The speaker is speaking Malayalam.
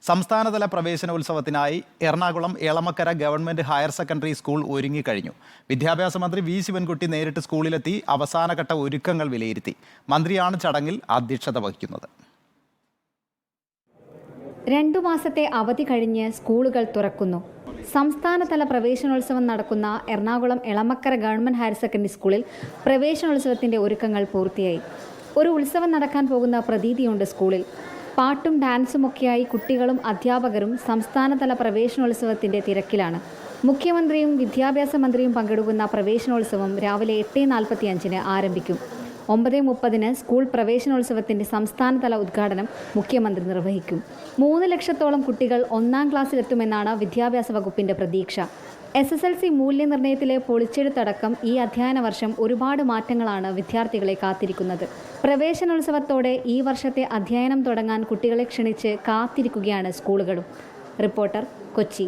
സംസ്ഥാനതല പ്രവേശനോത്സവത്തിനായി Ernakulam Elamakkara government higher secondary school ഒരുങ്ങിക്കഴിഞ്ഞു. വിദ്യാഭ്യാസ മന്ത്രി വി ശിവൻകുട്ടി നേരിട്ട് സ്കൂളിലെത്തി അവസാനഘട്ട ഒരുക്കങ്ങൾ വിലയിരുത്തി. മന്ത്രിയാണ് ചടങ്ങിൽ അധ്യക്ഷത വഹിക്കുന്നത്. 2 മാസത്തെ അവധി കഴിഞ്ഞ് സ്കൂളുകൾ തുറക്കുന്നു. സംസ്ഥാനതല പ്രവേശനോത്സവം നടക്കുന്ന Ernakulam Elamakkara government higher secondary സ്കൂളിൽ പ്രവേശനോത്സവത്തിന്റെ ഒരുക്കങ്ങൾ പൂർത്തിയായി. ഒരു ഉത്സവം നടക്കാൻ പോകുന്ന പ്രതീതിയുണ്ട് സ്കൂളിൽ. പാട്ടും ഡാൻസുമൊക്കെയായി കുട്ടികളും അധ്യാപകരും സംസ്ഥാനതല പ്രവേശനോത്സവത്തിന്റെ തിരക്കിലാണ്. മുഖ്യമന്ത്രിയും വിദ്യാഭ്യാസ മന്ത്രിയും പങ്കെടുക്കുന്ന പ്രവേശനോത്സവം രാവിലെ 8:45 ആരംഭിക്കും. 9:30 സ്കൂൾ പ്രവേശനോത്സവത്തിന്റെ സംസ്ഥാനതല ഉദ്ഘാടനം മുഖ്യമന്ത്രി നിർവഹിക്കും. 3 ലക്ഷത്തോളം കുട്ടികൾ 1-ാം ക്ലാസ്സിലെത്തുമെന്നാണ് വിദ്യാഭ്യാസ വകുപ്പിന്റെ പ്രതീക്ഷ. SSLC മൂല്യനിർണ്ണയത്തിലെ പൊളിച്ചെഴുത്തടക്കം ഈ അധ്യയന വർഷം ഒരുപാട് മാറ്റങ്ങളാണ് വിദ്യാർത്ഥികളെ കാത്തിരിക്കുന്നത്. പ്രവേശനോത്സവത്തോടെ ഈ വർഷത്തെ അധ്യയനം തുടങ്ങാൻ കുട്ടികളെ ക്ഷണിച്ച് കാത്തിരിക്കുകയാണ് സ്കൂളുകളും. റിപ്പോർട്ടർ, കൊച്ചി.